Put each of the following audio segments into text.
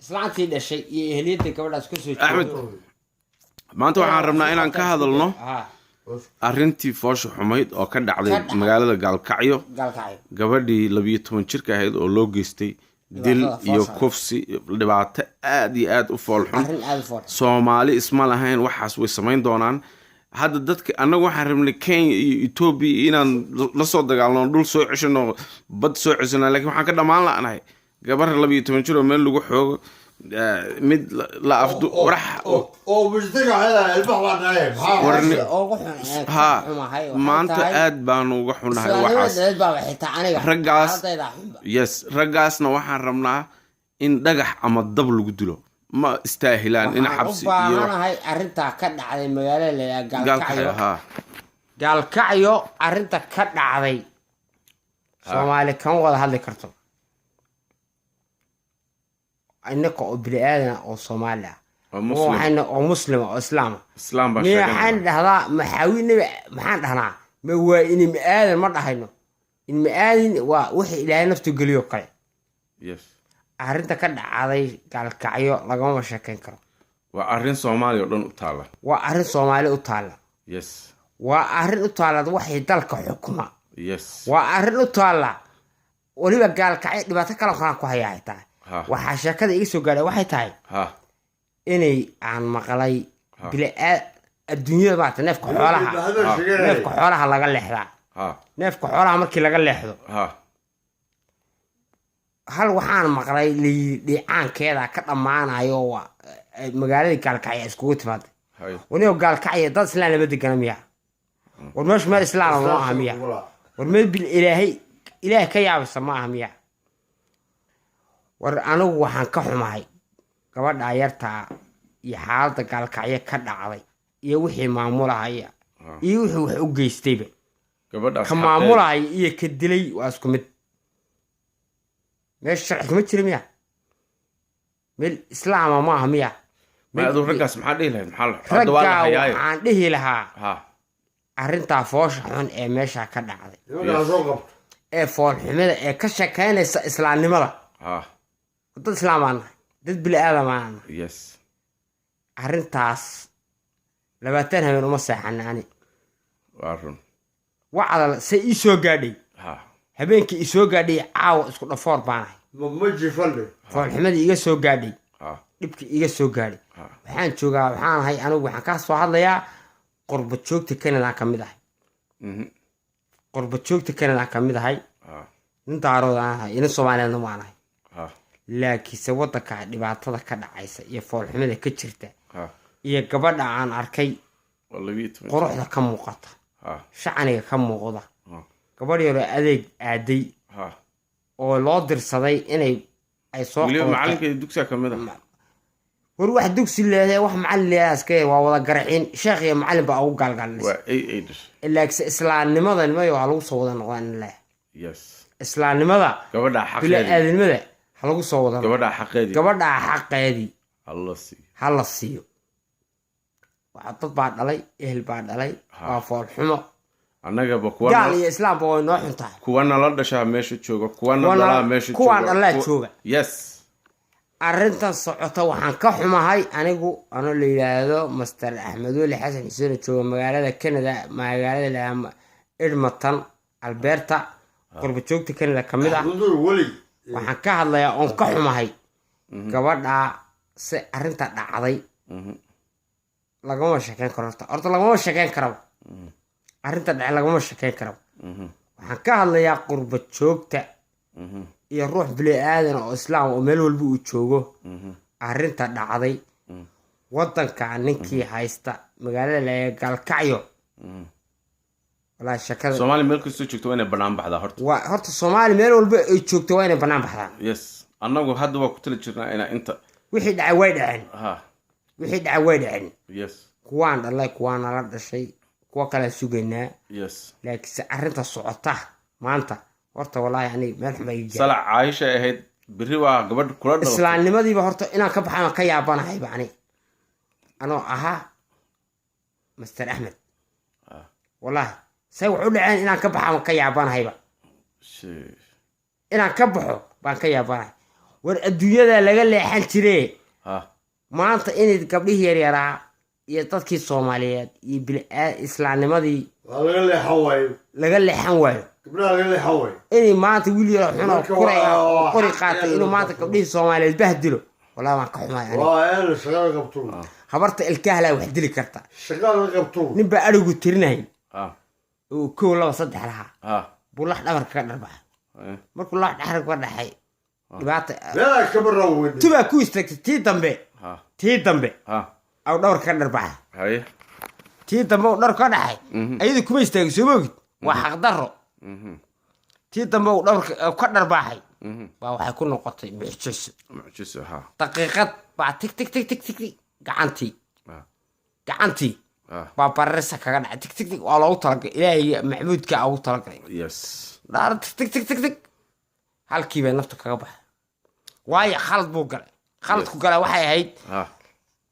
islaantii dhashay iyo ehliyada gabadhaas ka soo Axmed maanta waxaan rabnaa inaan ka hadalno arrintii foosha xumayd oo ka dhacday magaalada Gaalkacyo gabadhii 12 jirka ahayd oo loo geystay dil iyo kufsi dhibaato aad iyo aad u foolxun Soomaali isma lahayn waxaas way samayn doonaan hadda dadka anagu waxaan rabnay Kenya iyo Ethiopia inaan la soo dagaalno dhul soo ceshano bad soo ceshano laakiin waxaan ka dhamaan laanahay gabar 12 jir oo meel lagu xoogo mid la afdu warax oo mujtaka hada albaxwanaayeen ha maanta aad baan uga xunahay waxaas ragaas yes ragaasna waxaan rabnaa in dhagax ama dab lagu dilo ma istaahilaan in xabsi iyo arinta ka dhacday magaalada Gaalkacyo arinta ka dhacday Soomaali kan wada hadli karto إنك أبرئنا أو صوماليا وحنا أو مسلم أو إسلام مي حن هذا محاوين محن هنا ما هو إن مآذن مرة هينو إن مآذن ووحي إلى نفسه قليو قلي يس أرنت كذا عادي قال كعيو لقوم مشاكين كرو وأرن صومالي ودون أطالة وأرن صومالي أطالة يس وأرن أطالة وحي دلك حكومة يس وأرن أطالة ولما قال كعيو لما تكلم خلاص كهيا هاي waxaa sheekada iga soo gaaray waxay tahay inay aan maqlay adduunyada maanta neefka xoolaha laga leexdaa neefka xoolaha markii laga leexdo hal waxaan maqlay dhiicaankeeda ka dhammaanayo magaalada Gaalkacyo iskugu timaaday waniyo Gaalkacyo dad islaan lama degana miya war meesha meel islaan ma aha miya war meel bil ilaahay ka yaabisa ma aha miya war anigu waxaan ka xumahay gabadha yarta iyo xaaladda Gaalkacyo ka dhacday iyo wixii maamulaya iyo wixii wax u geystayba gabadhaas ka maamulaya iyo ka dilay waa isku mid meesha sharci ma jiro miya meel islaam ma aha miya ma adu ragaas maxaa dhihi lahayd maxaa hadda waa la hayaay aan dhihi lahaa arrinta foosha xun ee meesha ka dhacday ee fool xumada ee ka shaqeynaysa islaamnimada dad islaamaan dad bil aadam yes arintaas 20 habeen uma seexanaani waarun wacdal say ii soo gaadhay habeenkii ii soo gaadhay caaw isku dhafoor baanahay ma jiifalde fool xumada iga soo gaadhay dhibkii iga soo gaadhay waxaan joogaa waxaan ahay anigu waxaan ka soo hadlayaa qurba joogta Canada ka mid ahay qurba joogta Canada ka mid ahay nin daarooda ahay in Soomaaliyeed ma ahay laakiin se wadanka dhibaatada ka dhacaysa iyo fool xumada ka jirta iyo gabadha aan arkay quruxda ka muuqata shacaniga ka muuqda gabadh yar adeeg aaday oo loo dirsaday inay ay soo qabato macalinka dugsiga kamid ah war wax dugsi leeyahay wax macallin leeyahay iska waa wada garxin sheekh iyo macallin baa ugu galgalaysa waa ay laakiin islaamnimada ma waa lagu soo wada noqon ilaa yes islaamnimada gabadha xaqeeda halagu soo wada gabadha xaqeedii Allah siiyo waxa dad baa dhalay ehel baa dhalay waa fool xumo annaga ba kuwa gaal iyo islaam baa noo xuntaa kuwana la dhashaa meesha jooga kuwana dhalaa meesha jooga kuwan alla jooga yes arrintan socota waxaan ka xumahay anigu ano la yiraahdo Master Axmed Weli Xasan Xuseen jooga magaalada Canada magaalada Edmonton Alberta qurba joogta Canada kamid ah waxaan ka hadlayaa on ka xumahay gabadha si arrinta dhacday lagama sheekan karo horta lagama sheekan karo arrinta dhacay lagama sheekan karo waxaan ka hadlayaa qurba joogta iyo ruux bili aadan oo islaam oo meel walba uu joogo arrinta dhacday wadanka ninkii haysta magaalada Gaalkacyo wala shakada Soomaali meel kasta joogto inay banaan baxda horta Soomaali meel walba ay joogto waa inay banaan baxdaan yes annagu hadda waa ku tala jirnaa ina inta wixii dhacay way dhaceen wixii dhacay way dhaceen yes kuwaan dhalay kuwaan la dhashay kuwa kale sugaynaa yes laakiin arrinta socota maanta horta wallahi ani meel xuma ay jiraan sala Aisha ahayd biri waa gabadh kula dhalatay islaamnimadiiba horta inaan ka baxaan ka yaabanahay bani anoo ahaa Master Ahmed wallahi say wuxuu dhaceen inaan ka baxaan ka yaabanahay inaan ka baxo baan ka yaabanahay war adduunyada laga leexan jiree ها maanta inay gabdhihii yaryaraa iyo dadkii Soomaaliyeed iyo islaamnimadii laga leexan waayo inay maanta wiil yar xun oo qori qaatay inuu maanta gabdhihii Soomaaliyeed bahdilo والله ما كحماي أنا. وأنا شغال قبطون. خبرت الكهلة وحدلي كرتا. شغال قبطون. نبى أرجو ترناي. وكل الله صدق لها. بقول لح أمر كذا بحر. ما كل واحد حرك ولا حي. بعت. لا كبر روّد. تبى كويس تي تنبه. تي تنبه. أو دور كذا بحر. هاي. تي تنبه دور كذا حي. أيده كويس تيجي وحقدره. تي تنبه دور كذا بحر. waxay ku noqotay mucjiso ha daqiiqad baa tik tik tik tik tik gacantii baa barresa kaga dhacay tik tik tik waa loogu talagalay ilaahay maxmuudka ugu talagalay yes dhaar tik tik tik tik tik halkii bay nafta kaga baxay waayo khalad buu galay khaladku galay waxay ahayd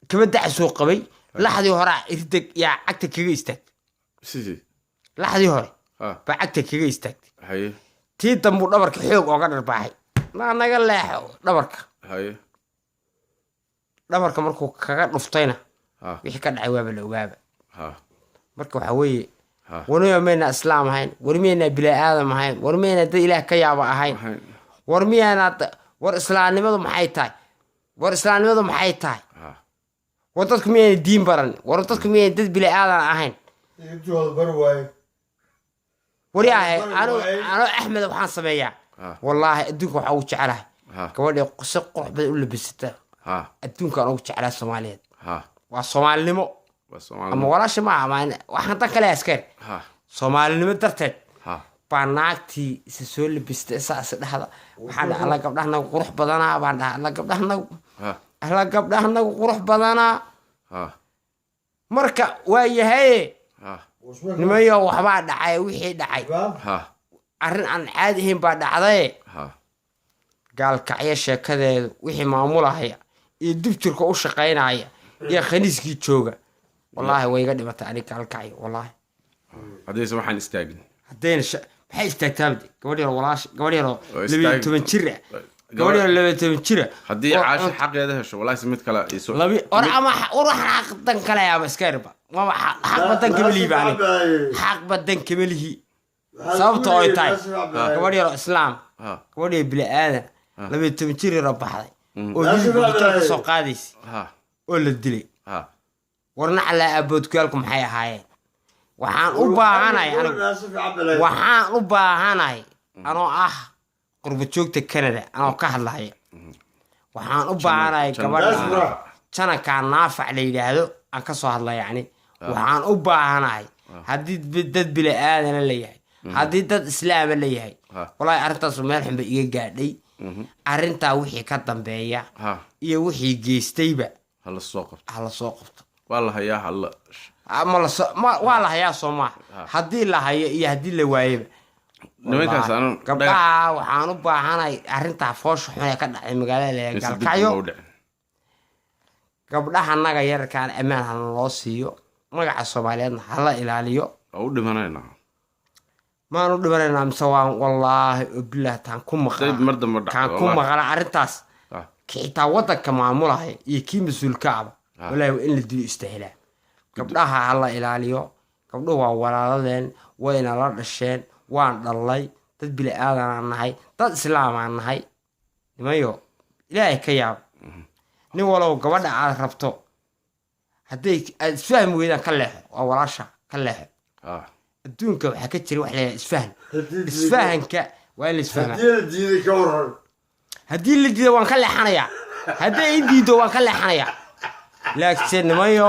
kaba dacasoo qabay laxdii hore irdeg yaa cagta kaga istaagtay sidii laxdii hore baa cagta kaga istaagtay haye tii dambu dhabarka xoog ooga dharbaaxay naga leexo dhabarka haye dhabarka markuu kaga dhuftayna wixii ka dhacay waaba la ogaaba marka waxa weeye warmiya meena islaam ahayn warmiyana bilaa aadam ahayn warmiyana dad ilaah ka yaaba ahayn warmiyana war islaamnimadu maxay tahay war islaamnimadu maxay tahay war dadku miyay diin baran war dadku miyay dad bilaa aadam ahayn intuu barwaay ورياه أنا أحمد وحان سمية والله أدونك وحاوش على كوالي قصق قرح بقول بسته أدونك أنا وش على الصوماليات والصومال نمو أما وراش ما وحنا تكلا أسكر صومال نمو درتت باناكتي سسول بسته أساس هذا وحنا الله قبلنا قرح بدنا بعدها الله قبلنا قرح بدنا مركا وياهي نمية وحبا دعاي وحي دعاي أرن عن عادهم بعد عضاي قال كعيشة كذا وحي معمولة هي يدبتر كوش قاينا هي يا خنيسكي تشوجا والله ويقعد بتعني قال كعي والله هذا يسمح عن استاجن هدين بحي استكتابدي قولي ولاش قولي لبي تمنشرة قولي لبي تمنشرة هدي عاش حق هذا شو والله سميت كلا يسوع لبي أنا أروح حق دن كلا يا مسكربا ما حق بدن كملي بعدين حق بدن كملي صوت أويتاي قولي الإسلام قولي بلا آدم لبي تمنشرة رب حدا ويجي بيجي سوق قادس ولا الدلي ورنا على أبود كلكم هاي waxaan u baahanahay waxaan u baahanahay anoo ah qurbo joogta Canada anoo ka hadlahay waxaan u baahanahay gabadha janaka naafac la yiraahdo aan ka soo hadlay yani waxaan u baahanahay hadii dad bila aadan leeyahay hadii dad islaam leeyahay wallahi arintaas meel xun bay iga gaadhay arinta wixii ka dambeeya iyo wixii geystayba hala soo qabto wallahi yaa halla ما والله يا صوما هدي لا هي يا هدي لا وايب nimankaas aan gabdhaha waxaan u baahanahay arinta foosh xun ee ka dhacay magaalada Galkayo gabdhaha naga yarkaan amaan loo siiyo magaca Soomaaliyeed hala ilaaliyo oo dhimanayna ma aanu dhimanayna misawaan wallahi billaah taan ku maqan arintaas kiita wadanka maamulahay iyo kii mas'uulka ah wallahi in la dilo istaahila gabdhaha hala ilaaliyo gabdhuhu waa walaaladeen wayna la dhasheen waan dhalay dad bila aadan aan nahay dad islaam aan nahay nimayo ilaahay ka yaab nin walow gabadha aad rabto haday aad isfaham weydaan ka leexo waa walaasha ka leexo adduunka waxa ka jira wax la isfahanka waa la isfahmaa hadii la diido waan ka leexanayaa hadii diido waan ka leexanayaa laakiin nimayo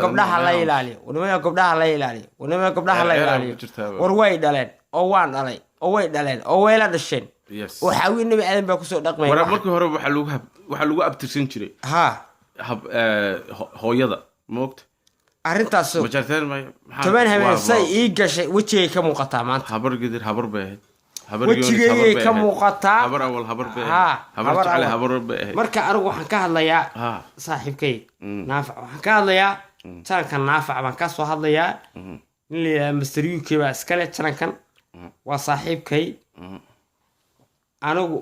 gabdhaha la ilaaliyo gabdhaha la ilaaliyo war way dhaleen oo waan dhalay oo way dhaleen oo way la dhasheen oo xawiin nabi aadan baa ku soo dhaqmay war markii hore waxa lagu abtirsan jiray hooyada moogta arintaas ma jarteen may taban habeen say ii gashay wajigay ka muuqataa maanta habar gidir habar bay wajigay ka muuqataa habar awal habar bay habar jacayl habar bay marka anigu waxaan ka hadlayaa saaxiibkay naafac waxaan ka hadlayaa taankan naafac baan ka soo hadlayaa in la Mr. UK baa iska leh taankan waa saaxiibkay anigu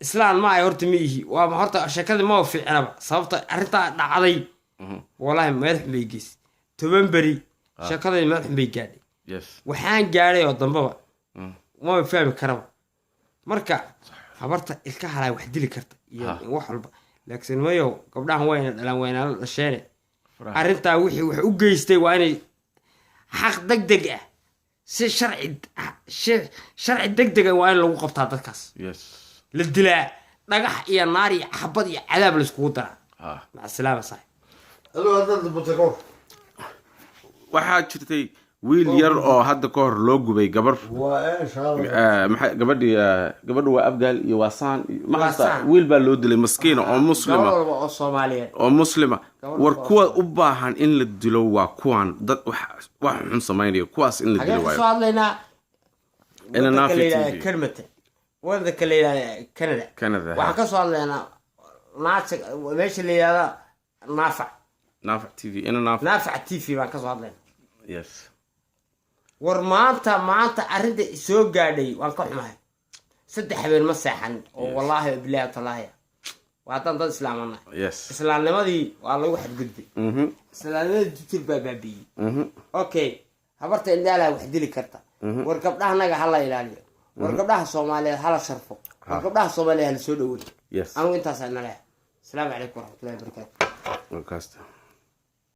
islaan ma ay horta miihi waa horta sheekadii ma fiicnaba sababta arrintaa dhacday wallaahi madax bay geysay 10 beri sheekadii madax bay gaadhay waxaan gaadhay oo dambaba ma fahmi karaba marka habarta ilka halay wax dili karta iyo wax walba laakiin mayo gabdhahan wayna dhalan wayna dhasheen arrintaa wixii wax u geystay waa inay xaq degdeg ah si sharci degdeg ah waa in lagu qabtaa dadkaas la dilaa dhagax iyo naar iyo xabad iyo cadaab la iskugu daraa maca salaama saaxiib adoo hadda butaqo waxaa jirtay wiil yar oo hadda ka hor loo gubay gabar maxay gabadhu waa abgaal iyo waasaan maxaa wiil baa loo dilay maskiina oo muslima oo Soomaaliyeed oo muslima war kuwa u baahan in la dilo waa kuwan dad wax xun sameeyo kuwaas in la dilo waayo soo hadlaynaa ina naafiti kelmada wada kale Canada waxa ka soo hadlaynaa naasig meesha la yiraahdo naafac TV ina naafac TV baan ka soo hadlaynaa yes war maanta arrinta soo gaadhay waan ka xumahay 3 habeen ma seexan oo wallahi billahi tallahi waa tan dad islaamana islaamnimadii waa lagu xadgudbay islaamnimadii jidil baabi okay habarta indaala wax dili karta war gabdhaha naga hala ilaaliyo war gabdhaha Soomaaliyeed hala sharfo war gabdhaha Soomaaliyeed hala soo dhaweeyo anigu intaas aan leeyahay assalamu alaykum warahmatullahi wabarakatuh